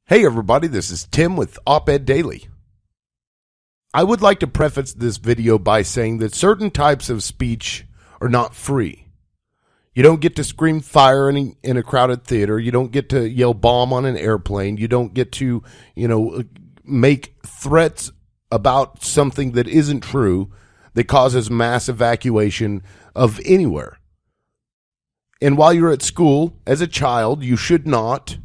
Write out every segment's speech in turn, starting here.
Hey everybody, this is Tim with Op-Ed Daily. I would like to preface this video by saying that certain types of speech are not free. You don't get to scream fire in a crowded theater. You don't get to yell bomb on an airplane. You don't get to, make threats about something that isn't true that causes mass evacuation of anywhere. And while you're at school, as a child, you should not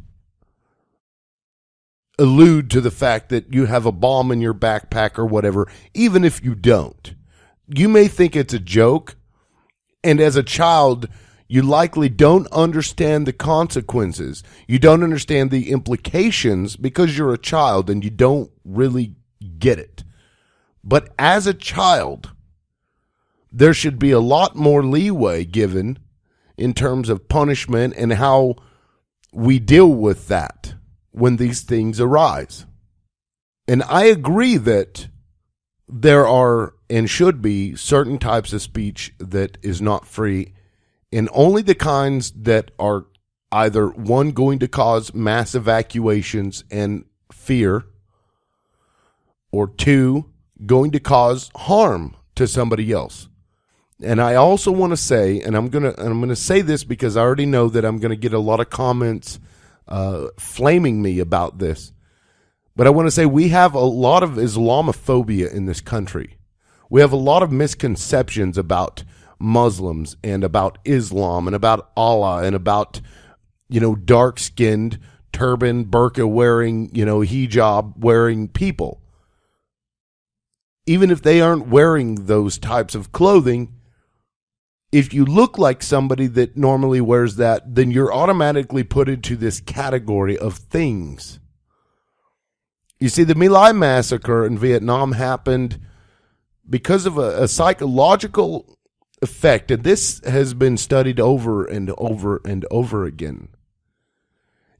allude to the fact that you have a bomb in your backpack or whatever, even if you don't. You may think it's a joke, and as a child, you likely don't understand the consequences. You don't understand the implications because you're a child and you don't really get it. But as a child, there should be a lot more leeway given in terms of punishment and how we deal with that when these things arise. And I agree that there are and should be certain types of speech that is not free, and only the kinds that are either, one, going to cause mass evacuations and fear, or two, going to cause harm to somebody else. And I also want to say, and I'm gonna say this because I already know that I'm gonna get a lot of comments flaming me about this, but I want to say we have a lot of Islamophobia in this country. We have a lot of misconceptions about Muslims and about Islam and about Allah and about, dark-skinned, turban, burqa wearing, hijab wearing people. Even if they aren't wearing those types of clothing, if you look like somebody that normally wears that, then you're automatically put into this category of things. You see, the My Lai massacre in Vietnam happened because of a psychological effect, and this has been studied over and over and over again.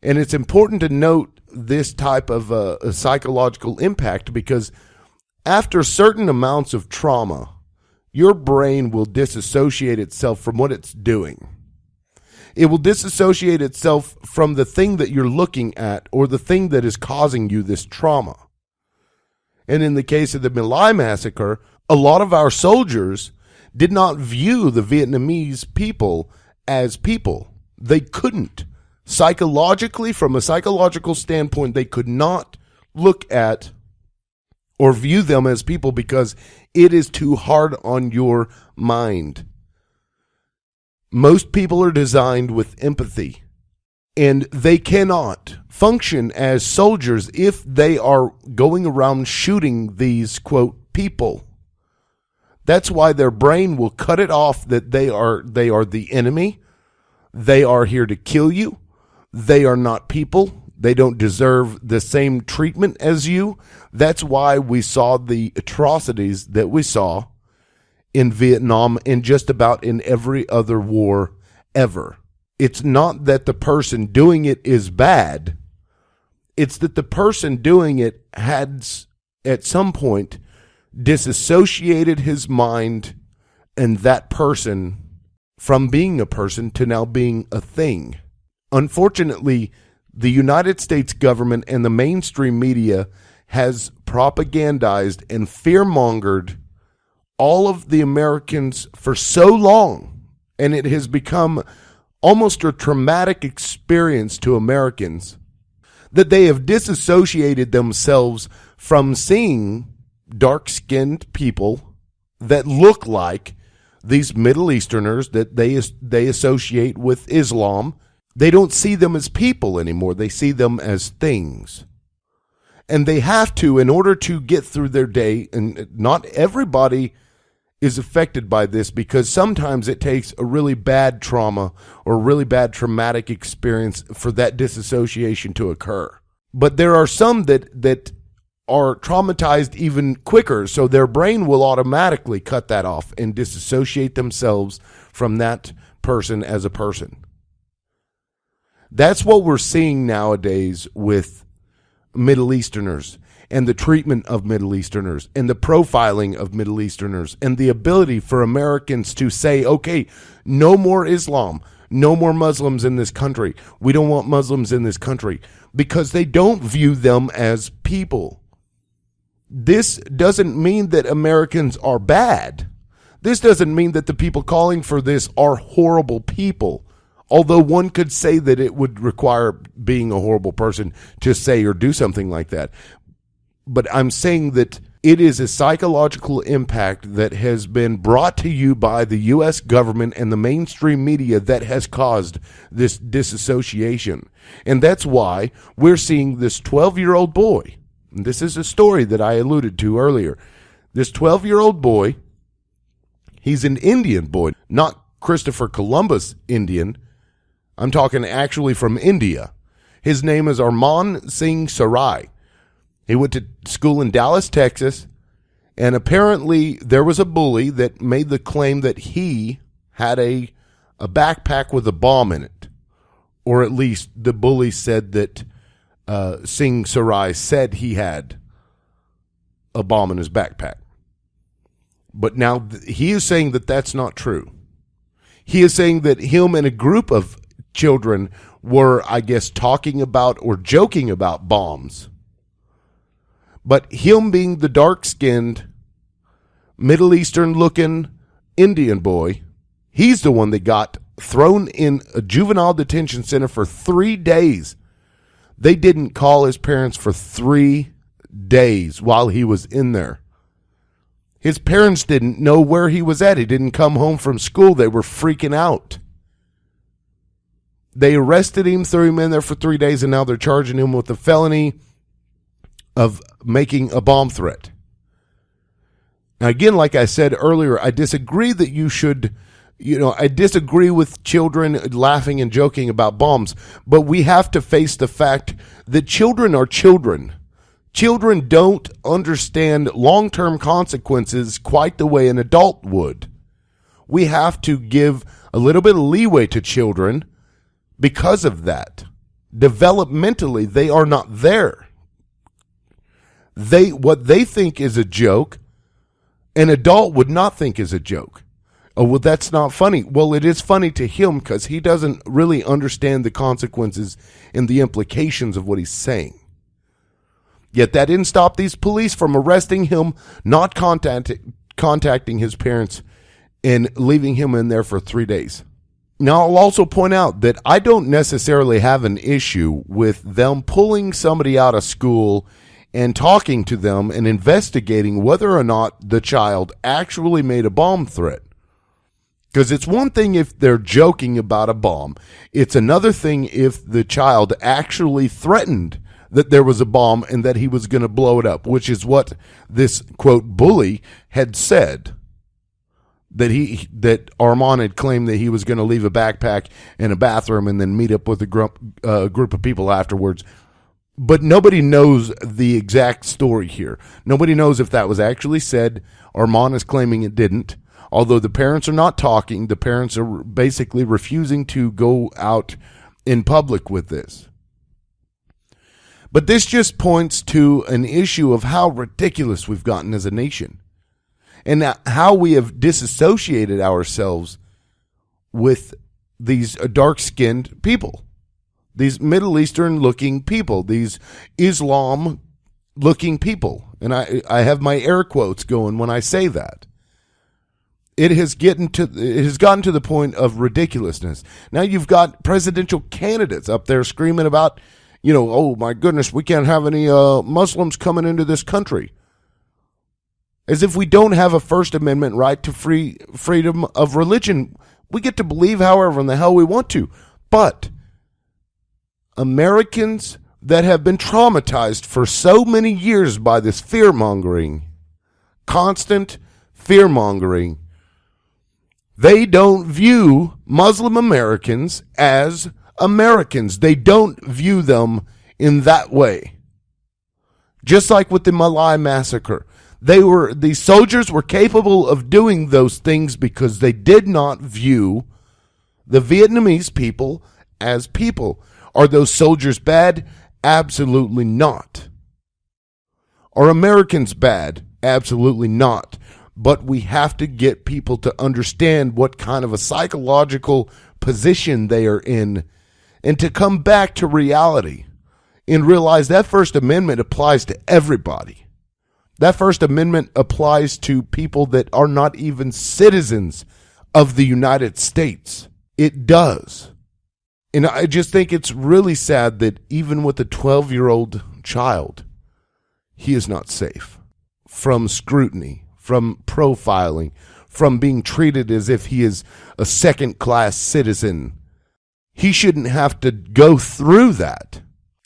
And it's important to note this type of a psychological impact because after certain amounts of trauma, your brain will disassociate itself from what it's doing. It will disassociate itself from the thing that you're looking at or the thing that is causing you this trauma. And in the case of the My Lai massacre, a lot of our soldiers did not view the Vietnamese people as people. They couldn't. Psychologically, from a psychological standpoint, they could not look at or view them as people because it is too hard on your mind. Most people are designed with empathy, and they cannot function as soldiers if they are going around shooting these, quote, people. That's why their brain will cut it off that they are the enemy. They are here to kill you. They are not people. They don't deserve the same treatment as you. That's why we saw the atrocities that we saw in Vietnam and just about in every other war ever. It's not that the person doing it is bad. It's that the person doing it had at some point disassociated his mind and that person from being a person to now being a thing. Unfortunately, the United States government and the mainstream media has propagandized and fear-mongered all of the Americans for so long, and it has become almost a traumatic experience to Americans that they have disassociated themselves from seeing dark-skinned people that look like these Middle Easterners that they associate with Islam. They don't see them as people anymore. They see them as things. And they have to, in order to get through their day, and not everybody is affected by this because sometimes it takes a really bad trauma or a really bad traumatic experience for that disassociation to occur. But there are some that are traumatized even quicker, so their brain will automatically cut that off and disassociate themselves from that person as a person. That's what we're seeing nowadays with Middle Easterners and the treatment of Middle Easterners and the profiling of Middle Easterners and the ability for Americans to say, okay, no more Islam, no more Muslims in this country. We don't want Muslims in this country, because they don't view them as people. This doesn't mean that Americans are bad. This doesn't mean that the people calling for this are horrible people. Although one could say that it would require being a horrible person to say or do something like that. But I'm saying that it is a psychological impact that has been brought to you by the U.S. government and the mainstream media that has caused this disassociation. And that's why we're seeing this 12-year-old boy. And this is a story that I alluded to earlier. This 12-year-old boy, he's an Indian boy, not Christopher Columbus Indian. I'm talking actually from India. His name is Armaan Sing Sarai. He went to school in Dallas, Texas, and apparently there was a bully that made the claim that he had a backpack with a bomb in it. Or at least the bully said that Singh Sarai said he had a bomb in his backpack. But now he is saying that that's not true. He is saying that him and a group of children were, I guess, talking about or joking about bombs. But him being the dark-skinned, Middle Eastern-looking Indian boy, he's the one that got thrown in a juvenile detention center for 3 days. They didn't call his parents for 3 days while he was in there. His parents didn't know where he was at. He didn't come home from school. They were freaking out. They arrested him, threw him in there for 3 days, and now they're charging him with the felony of making a bomb threat. Now, again, like I said earlier, I disagree that you should, I disagree with children laughing and joking about bombs, but we have to face the fact that children are children. Children don't understand long-term consequences quite the way an adult would. We have to give a little bit of leeway to children because of that. Developmentally, they are not there. What they think is a joke, an adult would not think is a joke. Oh, well, that's not funny. Well, it is funny to him because he doesn't really understand the consequences and the implications of what he's saying. Yet that didn't stop these police from arresting him, not contacting his parents, and leaving him in there for 3 days. Now, I'll also point out that I don't necessarily have an issue with them pulling somebody out of school and talking to them and investigating whether or not the child actually made a bomb threat. Because it's one thing if they're joking about a bomb. It's another thing if the child actually threatened that there was a bomb and that he was going to blow it up, which is what this, quote, bully had said. That Armaan had claimed that he was going to leave a backpack in a bathroom and then meet up with a group of people afterwards. But nobody knows the exact story here. Nobody knows if that was actually said. Armaan is claiming it didn't. Although the parents are not talking, the parents are basically refusing to go out in public with this. But this just points to an issue of how ridiculous we've gotten as a nation and how we have disassociated ourselves with these dark-skinned people, these Middle Eastern-looking people, these Islam-looking people. And I have my air quotes going when I say that. It has gotten to the point of ridiculousness. Now you've got presidential candidates up there screaming about, oh my goodness, we can't have any Muslims coming into this country. As if we don't have a First Amendment right to freedom of religion. We get to believe however in the hell we want to. But Americans that have been traumatized for so many years by this fear-mongering, constant fear-mongering, they don't view Muslim Americans as Americans. They don't view them in that way. Just like with the My Lai massacre. These soldiers were capable of doing those things because they did not view the Vietnamese people as people. Are those soldiers bad? Absolutely not. Are Americans bad? Absolutely not. But we have to get people to understand what kind of a psychological position they are in, and to come back to reality and realize that First Amendment applies to everybody. That First Amendment applies to people that are not even citizens of the United States. It does. And I just think it's really sad that even with a 12-year-old child, he is not safe from scrutiny, from profiling, from being treated as if he is a second-class citizen. He shouldn't have to go through that.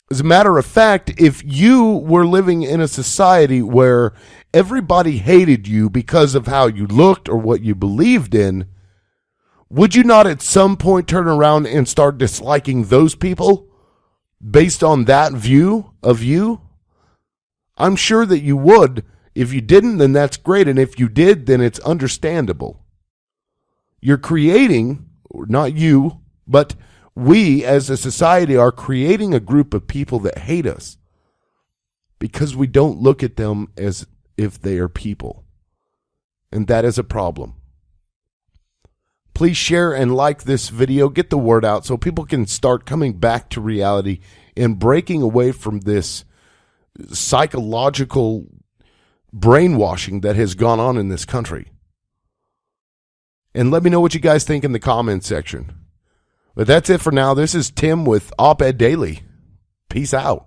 As a matter of fact, if you were living in a society where everybody hated you because of how you looked or what you believed in, would you not at some point turn around and start disliking those people based on that view of you? I'm sure that you would. If you didn't, then that's great. And if you did, then it's understandable. You're creating, not you, but we as a society are creating a group of people that hate us because we don't look at them as if they are people. And that is a problem. Please share and like this video. Get the word out so people can start coming back to reality and breaking away from this psychological brainwashing that has gone on in this country. And let me know what you guys think in the comments section. But that's it for now. This is Tim with Op-Ed Daily. Peace out.